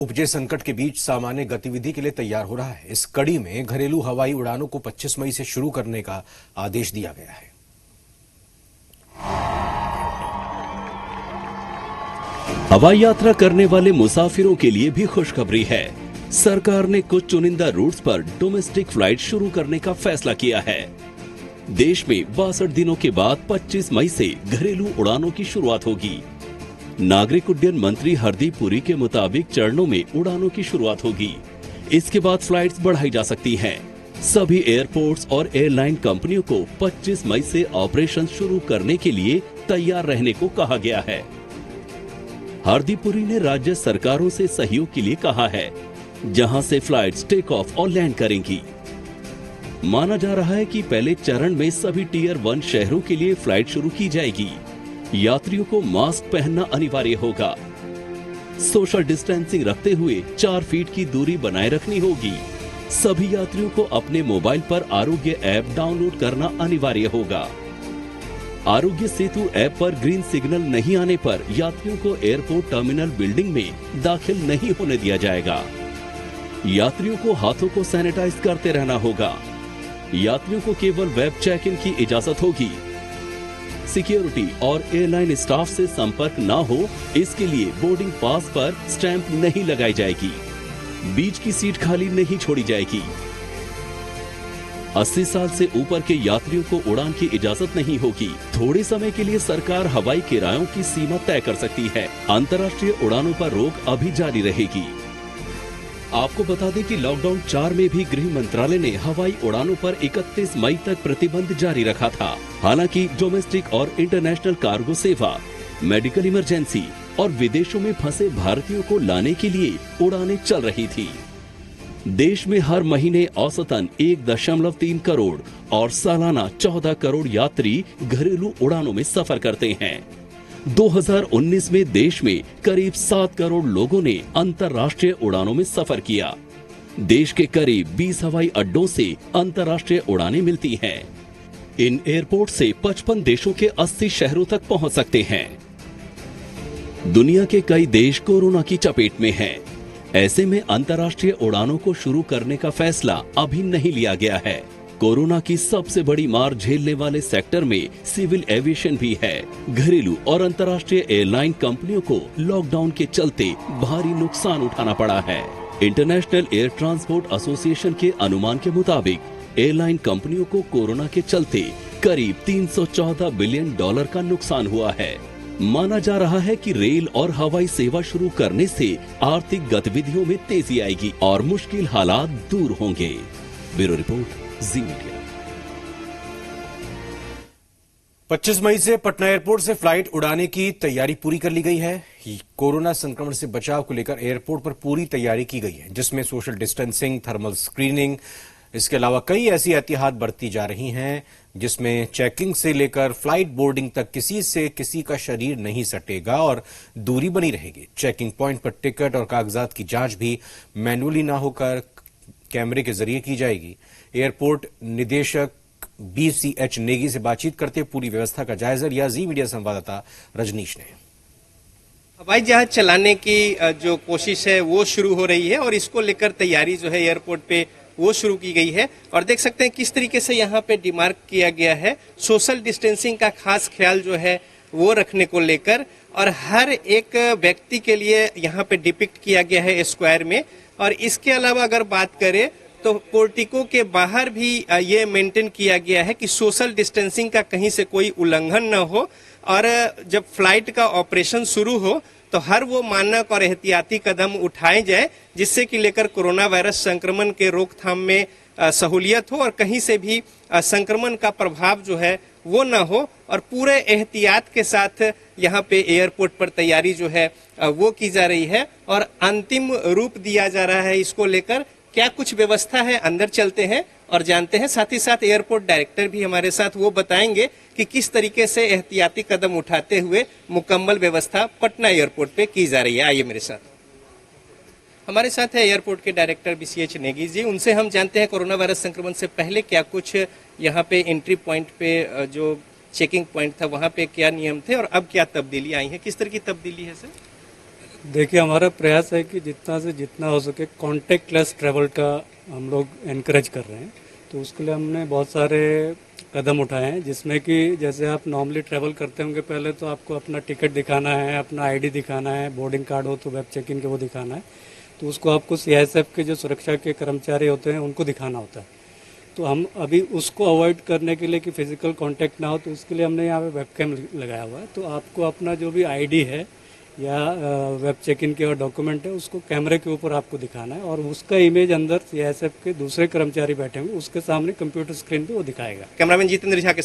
उपजे संकट के बीच सामान्य गतिविधि के लिए तैयार हो रहा है। इस कड़ी में घरेलू हवाई उड़ानों को 25 मई से शुरू करने का आदेश दिया गया है। हवाई यात्रा करने वाले मुसाफिरों के लिए भी खुशखबरी है। सरकार ने कुछ चुनिंदा रूट्स पर डोमेस्टिक फ्लाइट शुरू करने का फैसला किया है। देश में 62 दिनों के बाद 25 मई से घरेलू उड़ानों की शुरुआत होगी। नागरिक उड्डयन मंत्री हरदीप पुरी के मुताबिक चरणों में उड़ानों की शुरुआत होगी। इसके बाद फ्लाइट्स बढ़ाई जा सकती हैं। सभी एयरपोर्ट्स और एयरलाइन कंपनियों को 25 मई से ऑपरेशन शुरू करने के लिए तैयार रहने को कहा गया है। हरदीप पुरी ने राज्य सरकारों से सहयोग के लिए कहा है, जहां से फ्लाइट्स टेक ऑफ और लैंड करेंगी। माना जा रहा है कि पहले चरण में सभी टियर 1 शहरों के लिए फ्लाइट शुरू की जाएगी। यात्रियों को मास्क पहनना अनिवार्य होगा। सोशल डिस्टेंसिंग रखते हुए 4 फीट की दूरी बनाए रखनी होगी। सभी यात्रियों को अपने मोबाइल पर आरोग्य ऐप डाउनलोड करना अनिवार्य होगा। आरोग्य सेतु ऐप पर ग्रीन सिग्नल नहीं आने पर यात्रियों को एयरपोर्ट टर्मिनल बिल्डिंग में दाखिल नहीं होने दिया जाएगा। यात्रियों को हाथों को सैनिटाइज करते रहना होगा। यात्रियों को केवल वेब चेक इन की इजाजत होगी। सिक्योरिटी और एयरलाइन स्टाफ से संपर्क न हो, इसके लिए बोर्डिंग पास पर स्टैंप नहीं लगाई जाएगी। बीच की सीट खाली नहीं छोड़ी जाएगी। 80 साल से ऊपर के यात्रियों को उड़ान की इजाजत नहीं होगी। थोड़े समय के लिए सरकार हवाई किरायों की सीमा तय कर सकती है। अंतर्राष्ट्रीय उड़ानों पर रोक अभी जारी रहेगी। आपको बता दें कि लॉकडाउन 4 में भी गृह मंत्रालय ने हवाई उड़ानों पर 31 मई तक प्रतिबंध जारी रखा था। हालांकि डोमेस्टिक और इंटरनेशनल कार्गो सेवा, मेडिकल इमरजेंसी और विदेशों में फंसे भारतीयों को लाने के लिए उड़ानें चल रही थी। देश में हर महीने औसतन 1.3 करोड़ और सालाना 14 करोड़ यात्री घरेलू उड़ानों में सफर करते हैं। 2019 में देश में करीब 7 करोड़ लोगों ने अंतर्राष्ट्रीय उड़ानों में सफर किया। देश के करीब 20 हवाई अड्डों से अंतर्राष्ट्रीय उड़ानें मिलती हैं। इन एयरपोर्ट से 55 देशों के 80 शहरों तक पहुंच सकते हैं। दुनिया के कई देश कोरोना की चपेट में हैं। ऐसे में अंतर्राष्ट्रीय उड़ानों को शुरू करने का फैसला अभी नहीं लिया गया है। कोरोना की सबसे बड़ी मार झेलने वाले सेक्टर में सिविल एविएशन भी है। घरेलू और अंतर्राष्ट्रीय एयरलाइन कंपनियों को लॉकडाउन के चलते भारी नुकसान उठाना पड़ा है। इंटरनेशनल एयर ट्रांसपोर्ट एसोसिएशन के अनुमान के मुताबिक एयरलाइन कंपनियों को कोरोना के चलते करीब $314 बिलियन का नुकसान हुआ है। माना जा रहा है कि रेल और हवाई सेवा शुरू करने से आर्थिक गतिविधियों में तेजी आएगी और मुश्किल हालात दूर होंगे। ब्यूरो रिपोर्ट, जी मीडिया। 25 मई से पटना एयरपोर्ट से फ्लाइट उड़ाने की तैयारी पूरी कर ली गई है। कोरोना संक्रमण से बचाव को लेकर एयरपोर्ट पर पूरी तैयारी की गई है, जिसमें सोशल डिस्टेंसिंग, थर्मल स्क्रीनिंग, इसके अलावा कई ऐसी एहतियात बरती जा रही हैं, जिसमें चेकिंग से लेकर फ्लाइट बोर्डिंग तक किसी से किसी का शरीर नहीं सटेगा और दूरी बनी रहेगी। चेकिंग पॉइंट पर टिकट और कागजात की जांच भी मैन्युअली ना होकर कैमरे के जरिए की जाएगी। एयरपोर्ट निदेशक BCH नेगी से बातचीत करते पूरी व्यवस्था का जायजा लिया जी मीडिया संवाददाता रजनीश ने। हवाई जहाज चलाने की जो कोशिश है वो शुरू हो रही है और इसको लेकर तैयारी जो है एयरपोर्ट पे वो शुरू की गई है। और देख सकते हैं किस तरीके से यहाँ पे डिमार्क किया गया है। सोशल डिस्टेंसिंग का खास ख्याल जो है वो रखने को लेकर और हर एक व्यक्ति के लिए यहाँ पे डिपिक्ट किया गया है स्क्वायर में। और इसके अलावा अगर बात करें तो पोर्टिको के बाहर भी ये मेंटेन किया गया है कि सोशल डिस्टेंसिंग का कहीं से कोई उल्लंघन न हो और जब फ्लाइट का ऑपरेशन शुरू हो तो हर वो मानक और एहतियाती कदम उठाए जाए, जिससे कि लेकर कोरोना वायरस संक्रमण के रोकथाम में सहूलियत हो और कहीं से भी संक्रमण का प्रभाव जो है वो न हो। और पूरे एहतियात के साथ यहाँ पे एयरपोर्ट पर तैयारी जो है वो की जा रही है और अंतिम रूप दिया जा रहा है। इसको लेकर क्या कुछ व्यवस्था है, अंदर चलते हैं और जानते हैं। साथ ही साथ एयरपोर्ट डायरेक्टर भी हमारे साथ वो बताएंगे कि किस तरीके से एहतियाती कदम उठाते हुए मुकम्मल व्यवस्था पटना एयरपोर्ट पे की जा रही है। आइए मेरे साथ। हमारे साथ है एयरपोर्ट के डायरेक्टर BCH नेगी जी। उनसे हम जानते हैं कोरोना वायरस संक्रमण से पहले क्या कुछ यहाँ पे एंट्री पॉइंट पे जो चेकिंग पॉइंट था वहाँ पे क्या नियम थे और अब क्या तब्दीली आई है, किस तरह की तब्दीली है सर? देखिए, हमारा प्रयास है कि जितना से जितना हो सके कॉन्टेक्टलेस ट्रैवल का हम लोग एनकरेज कर रहे हैं। तो उसके लिए हमने बहुत सारे कदम उठाए हैं, जिसमें कि जैसे आप नॉर्मली ट्रैवल करते होंगे, पहले तो आपको अपना टिकट दिखाना है, अपना आईडी दिखाना है, बोर्डिंग कार्ड हो तो वेब चेक इन के वो दिखाना है। तो उसको आपको सीआईएसएफ के जो सुरक्षा के कर्मचारी होते हैं उनको दिखाना होता है। तो हम अभी उसको अवॉइड करने के लिए कि फिजिकल कांटेक्ट ना हो, तो उसके लिए हमने यहाँ पे वेबकैम लगाया हुआ है। तो आपको अपना जो भी आईडी है या वेब चेक इन के डॉक्यूमेंट है उसको कैमरे के ऊपर आपको दिखाना है, और उसका इमेज अंदर सीआईएसएफ के दूसरे कर्मचारी बैठे होंगे उसके सामने कंप्यूटर स्क्रीन पे वो दिखाएगा। कैमरामैन जितेंद्र झा के